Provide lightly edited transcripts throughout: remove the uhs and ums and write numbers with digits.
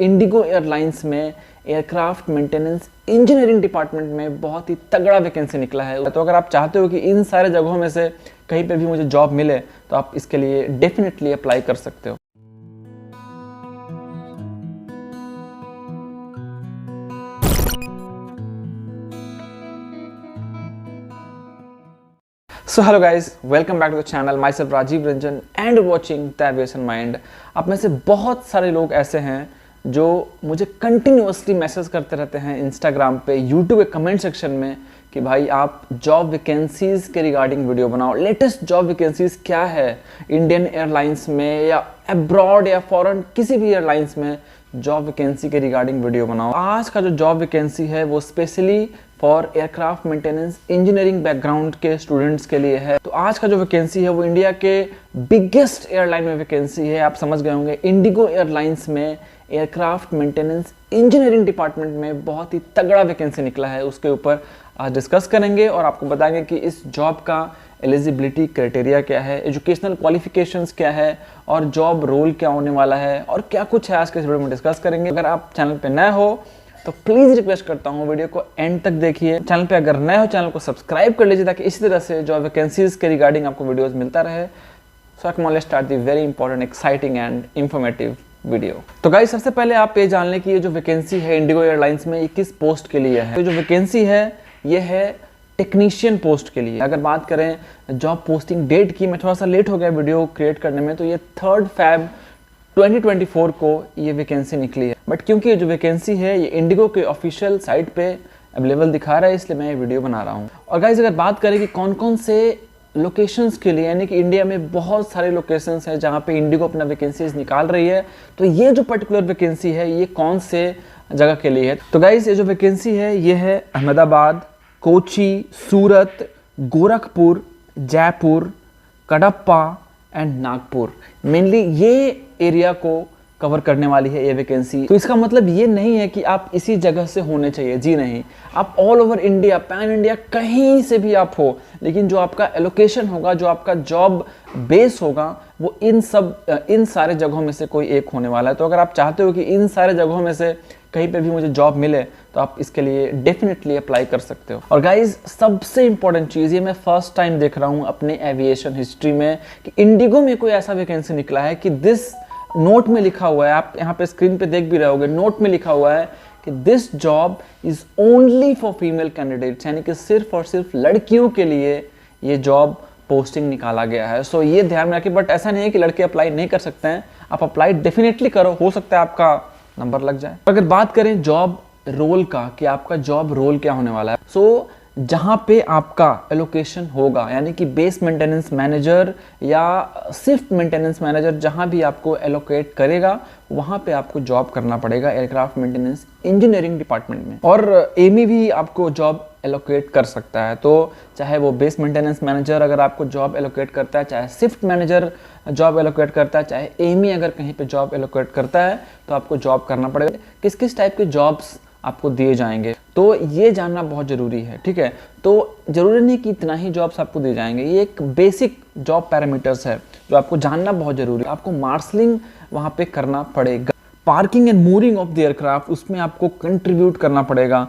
Indigo airlines में aircraft maintenance engineering department में बहुत ही तगड़ा वैकेंसी निकला है। तो अगर आप चाहते हो कि इन सारे जगहों में से कहीं पे भी मुझे जॉब मिले तो आप इसके लिए डेफिनेटली अप्लाई कर सकते हो। So hello guys, welcome back to the channel. Myself Rajeev Ranjan and watching the aviation mind. आप में से बहुत सारे लोग ऐसे हैं जो मुझे कंटिन्यूअसली मैसेज करते रहते हैं इंस्टाग्राम पे, यूट्यूब के कमेंट सेक्शन में कि भाई आप जॉब वैकेंसीज के रिगार्डिंग वीडियो बनाओ। लेटेस्ट जॉब वैकेंसीज क्या है इंडियन एयरलाइंस में या अब्रॉड या फॉरेन किसी भी एयरलाइंस में जॉब वैकेंसी के रिगार्डिंग वीडियो बनाओ। आज का जो जॉब वैकेंसी है वो specially for aircraft maintenance engineering background के स्टूडेंट्स के लिए है। तो आज का जो वैकेंसी है वो इंडिया के बिगेस्ट एयरलाइन में वैकेंसी है। आप समझ गए होंगे, इंडिगो एयरलाइंस में एयरक्राफ्ट मेंटेनेंस इंजीनियरिंग डिपार्टमेंट में बहुत ही तगड़ा वैकेंसी निकला है। उसके ऊपर आज डिस्कस करेंगे और आपको बताएंगे कि इस जॉब का एलिजिबिलिटी क्राइटेरिया क्या है, एजुकेशनल क्वालिफिकेशंस क्या है और जॉब रोल क्या होने वाला है और क्या कुछ है आज के इस वीडियो में डिस्कस करेंगे। अगर आप चैनल पे नए हो तो प्लीज़ रिक्वेस्ट करता हूँ वीडियो को एंड तक देखिए। चैनल पे अगर नए हो चैनल को सब्सक्राइब कर लीजिए ताकि इसी तरह से जो वैकेंसीज के रिगार्डिंग आपको वीडियोस मिलता रहे। So I can start the very important, exciting and informative video. तो गाइस, सबसे पहले आप ये जान लें कि ये जो वैकेंसी है इंडिगो एयरलाइंस में ये किस पोस्ट के लिए है। तो जो वैकेंसी है ये है टेक्नीशियन पोस्ट के लिए। अगर बात करें जॉब पोस्टिंग डेट की, मैं थोड़ा सा लेट हो गया वीडियो क्रिएट करने में, तो ये 3 Feb 2024 को ये वैकेंसी निकली है। बट क्योंकि ये जो वैकेंसी है ये इंडिगो के ऑफिशियल साइट पे अवेलेबल दिखा रहा है, इसलिए मैं ये वीडियो बना रहा हूँ। और गाइस, अगर बात करें कि कौन कौन से लोकेशंस के लिए, यानी कि इंडिया में बहुत सारे लोकेशंस हैं जहाँ पे इंडिगो अपना वैकेंसीज निकाल रही है, तो ये जो पर्टिकुलर वैकेंसी है ये कौन से जगह के लिए है। तो गाइस, ये जो वैकेंसी है ये है अहमदाबाद, कोची, सूरत, गोरखपुर, जयपुर, कडप्पा एंड नागपुर। मेनली ये एरिया को कवर करने वाली है ये वैकेंसी। तो इसका मतलब ये नहीं है कि आप इसी जगह से होने चाहिए, जी नहीं। आप all over India, pan India कहीं से भी आप हो, लेकिन जो आपका एलोकेशन होगा, जो आपका जॉब बेस होगा, वो इन सारे जगहों में से कोई एक होने वाला है। तो अगर आप चाहते हो कि इन सारे जगहों में से कहीं पे भी मुझे जॉब मिले तो आप इसके लिए डेफिनेटली अप्लाई कर सकते हो। और गाइज, सबसे इंपॉर्टेंट चीज़, ये मैं फर्स्ट टाइम देख रहा हूँ अपने एविएशन हिस्ट्री में कि इंडिगो में कोई ऐसा वैकेंसी निकला है कि दिस नोट में लिखा हुआ है, आप यहाँ पे स्क्रीन पे देख भी रहे होगे, नोट में लिखा हुआ है कि this job is only for female candidates, यानी कि सिर्फ और सिर्फ लड़कियों के लिए ये जॉब पोस्टिंग निकाला गया है। सो ये ध्यान में रखिए। बट ऐसा नहीं है कि लड़के अप्लाई नहीं कर सकते हैं, आप अप्लाई डेफिनेटली करो, हो सकता है आपका नंबर लग जाए। अगर बात करें जॉब रोल का कि आपका जॉब रोल क्या होने वाला है, सो जहाँ पे आपका एलोकेशन होगा, यानी कि बेस मेंटेनेंस मैनेजर या सिर्फ मेंटेनेंस मैनेजर, जहाँ भी आपको एलोकेट करेगा वहाँ पे आपको जॉब करना पड़ेगा एयरक्राफ्ट मेंटेनेंस इंजीनियरिंग डिपार्टमेंट में। और एमी भी आपको जॉब एलोकेट कर सकता है। तो चाहे वो बेस मेंटेनेंस मैनेजर अगर आपको जॉब एलोकेट करता है, चाहे शिफ्ट मैनेजर जॉब एलोकेट करता है, चाहे एमी अगर कहीं पे जॉब एलोकेट करता है, तो आपको जॉब करना पड़ेगा। किस किस टाइप के जॉब्स आपको दिए जाएंगे, तो ये जानना बहुत ज़रूरी है, ठीक है। तो ज़रूरी नहीं कि इतना ही जॉब्स आपको दिए जाएंगे, ये एक बेसिक जॉब पैरामीटर्स है जो आपको जानना बहुत ज़रूरी है। आपको मार्शलिंग वहाँ पे करना पड़ेगा, parking and moving of the aircraft उसमें आपको कंट्रीब्यूट करना पड़ेगा।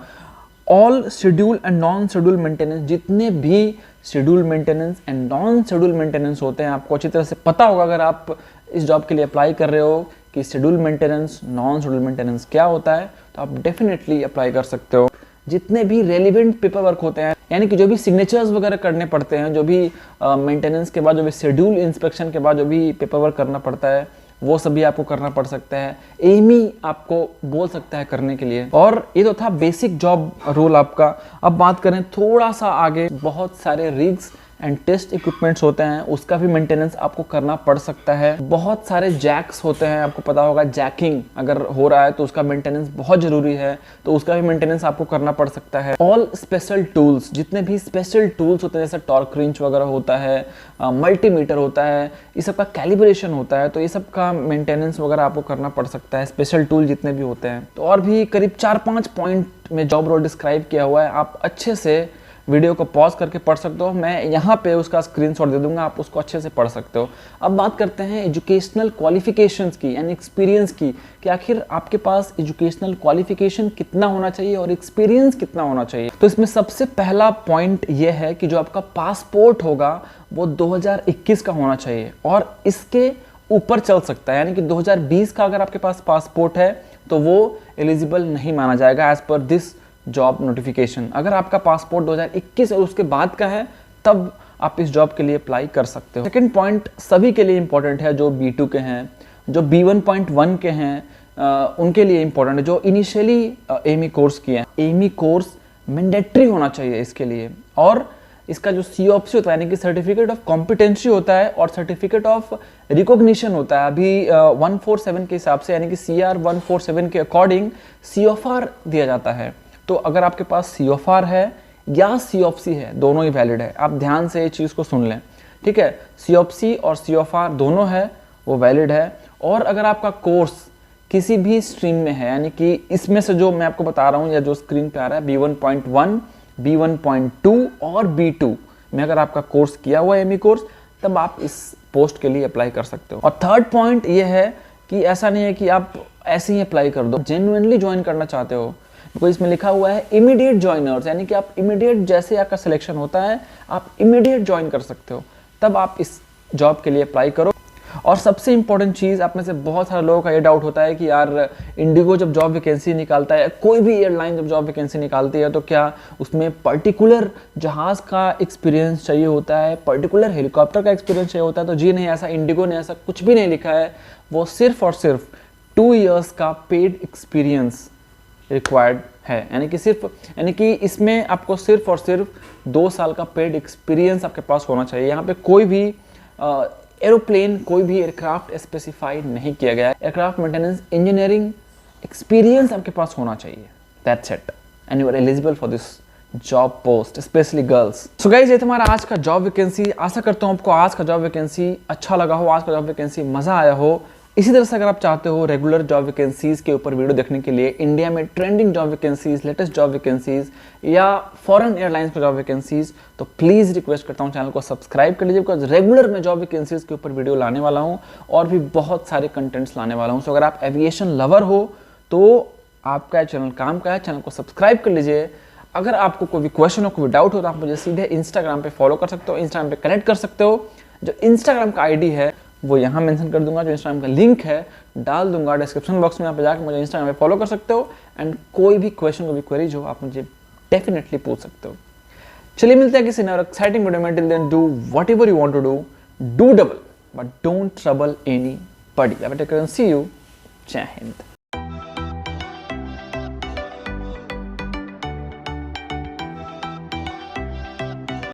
All schedule and non schedule maintenance, जितने भी schedule maintenance and non schedule maintenance होते हैं, आपको अच्छी तरह से पता होगा अगर आप इस जॉब के लिए अप्लाई कर रहे हो कि schedule maintenance, non schedule maintenance क्या होता है, तो आप डेफिनेटली अप्लाई कर सकते हो। जितने भी रेलिवेंट पेपर वर्क होते हैं, यानी कि जो भी सिग्नेचर्स वगैरह करने पड़ते हैं, जो भी मेंटेनेंस के बाद, जो भी शेड्यूल इंस्पेक्शन के बाद जो भी पेपर वर्क करना पड़ता है, वो सभी आपको करना पड़ सकता है। एमी आपको बोल सकता है करने के लिए। और ये तो था बेसिक जॉब रोल आपका। अब बात करें थोड़ा सा आगे, बहुत सारे रिग्स एंड टेस्ट इक्विपमेंट्स होते हैं, उसका भी मेंटेनेंस आपको करना पड़ सकता है। बहुत सारे जैक्स होते हैं, आपको पता होगा जैकिंग अगर हो रहा है तो उसका मेंटेनेंस बहुत ज़रूरी है, तो उसका भी मेंटेनेंस आपको करना पड़ सकता है। ऑल स्पेशल टूल्स, जितने भी स्पेशल टूल्स होते हैं, जैसे टॉर्क रिंच वगैरह होता है, मल्टीमीटर होता है, ये सब का कैलिब्रेशन होता है, तो ये सब का मेंटेनेंस वगैरह आपको करना पड़ सकता है, स्पेशल टूल जितने भी होते हैं। तो और भी करीब 4-5 पॉइंट में जॉब रोल डिस्क्राइब किया हुआ है, आप अच्छे से वीडियो को पॉज करके पढ़ सकते हो, मैं यहाँ पे उसका स्क्रीनशॉट दे दूंगा, आप उसको अच्छे से पढ़ सकते हो। अब बात करते हैं एजुकेशनल क्वालिफिकेशंस की यानी एक्सपीरियंस की, कि आखिर आपके पास एजुकेशनल क्वालिफिकेशन कितना होना चाहिए और एक्सपीरियंस कितना होना चाहिए। तो इसमें सबसे पहला पॉइंट ये है कि जो आपका पासपोर्ट होगा वो 2021 का होना चाहिए और इसके ऊपर चल सकता है, यानी कि 2020 का अगर आपके पास पासपोर्ट है तो वो एलिजिबल नहीं माना जाएगा as per this job notification. अगर आपका पासपोर्ट 2021 और उसके बाद का है तब आप इस जॉब के लिए अप्लाई कर सकते हो। सेकंड पॉइंट सभी के लिए इंपॉर्टेंट है, जो B2 के हैं, जो B1.1 के हैं, उनके लिए इंपॉर्टेंट है, जो इनिशियली एमी कोर्स किए हैं। एमी कोर्स मैंडेटरी होना चाहिए इसके लिए, और इसका जो COPC होता है यानी कि सर्टिफिकेट ऑफ कॉम्पिटेंसी होता है और सर्टिफिकेट ऑफ रिकॉग्निशन होता है। अभी 147 के हिसाब से यानी कि CR 147 के अकॉर्डिंग COFR दिया जाता है। तो अगर आपके पास COFR है या COPC है, दोनों ही वैलिड है। आप ध्यान से ये चीज़ को सुन लें, ठीक है। COPC और COFR दोनों है, वो वैलिड है। और अगर आपका कोर्स किसी भी स्ट्रीम में है, यानी कि इसमें से जो मैं आपको बता रहा हूँ या जो स्क्रीन पे आ रहा है B1.1, B1.2 और B2 में अगर आपका कोर्स किया हुआ है एमी कोर्स, तब आप इस पोस्ट के लिए अप्लाई कर सकते हो। और थर्ड पॉइंट ये है कि ऐसा नहीं है कि आप ऐसे ही अप्लाई कर दो, जेन्युइनली ज्वाइन करना चाहते हो। बिकॉज इसमें लिखा हुआ है इमीडिएट ज्वाइनर्स, यानी कि आप इमीडिएट जैसे आपका सिलेक्शन होता है आप इमीडिएट ज्वाइन कर सकते हो, तब आप इस जॉब के लिए अप्लाई करो। और सबसे इंपॉर्टेंट चीज़, आप में से बहुत सारे लोगों का ये डाउट होता है कि यार इंडिगो जब जॉब वैकेंसी निकालता है, कोई भी एयरलाइन जब जॉब वैकेंसी निकालती है, तो क्या उसमें पर्टिकुलर जहाज़ का एक्सपीरियंस चाहिए होता है, पर्टिकुलर हेलीकॉप्टर का एक्सपीरियंस चाहिए होता है? तो जी नहीं, ऐसा इंडिगो ने ऐसा कुछ भी नहीं लिखा है। वो सिर्फ और सिर्फ 2 ईयर्स का पेड एक्सपीरियंस रिक्वायर्ड है, यानी कि इसमें आपको सिर्फ और सिर्फ 2 साल का पेड एक्सपीरियंस आपके पास होना चाहिए। यहाँ पे कोई भी एरोप्लेन, कोई भी एयरक्राफ्ट स्पेसिफाइड नहीं किया गया है। एयरक्राफ्ट मेंटेनेंस इंजीनियरिंग एक्सपीरियंस आपके पास होना चाहिए, that's it, and you are eligible for this job post, specially girls. So guys, ये तुम्हारा आज का जॉब वैकेंसी। आशा करता हूँ आपको आज का जॉब वैकेंसी अच्छा लगा हो, आज का जॉब वैकेंसी मजा आया हो। इसी तरह से अगर आप चाहते हो रेगुलर जॉब वैकेंसीज के ऊपर वीडियो देखने के लिए, इंडिया में trending job vacancies, latest job vacancies या फॉरेन एयरलाइंस पर जॉब वैकेंसीज, तो प्लीज़ रिक्वेस्ट करता हूँ चैनल को सब्सक्राइब कर लीजिए, बिकॉज रेगुलर मैं जॉब वैकेंसीज के ऊपर वीडियो लाने वाला हूँ और भी बहुत सारे कंटेंट्स लाने वाला हूँ। सो अगर आप एविएशन लवर हो तो आपका चैनल काम का है, चैनल को सब्सक्राइब कर लीजिए। अगर आपको कोई भी क्वेश्चन हो, कोई डाउट हो, तो आप मुझे सीधे इंस्टाग्राम पे फॉलो कर सकते हो, इंस्टाग्राम पे कनेक्ट कर सकते हो। जो इंस्टाग्राम का ID है वो यहाँ मेंशन कर दूंगा, जो इंस्टाग्राम का लिंक है डाल दूंगा डिस्क्रिप्शन बॉक्स में, यहाँ पे जाकर मुझे इंस्टाग्राम पे फॉलो कर सकते हो। एंड कोई भी क्वेश्चन, कोई भी क्वेरीज हो, आप मुझे डेफिनेटली पूछ सकते हो। चलिए मिलते हैं किसी नए और एक्साइटिंग वीडियो में। Till then do whatever you want to do double but don't trouble anybody. See you. जय हिंद।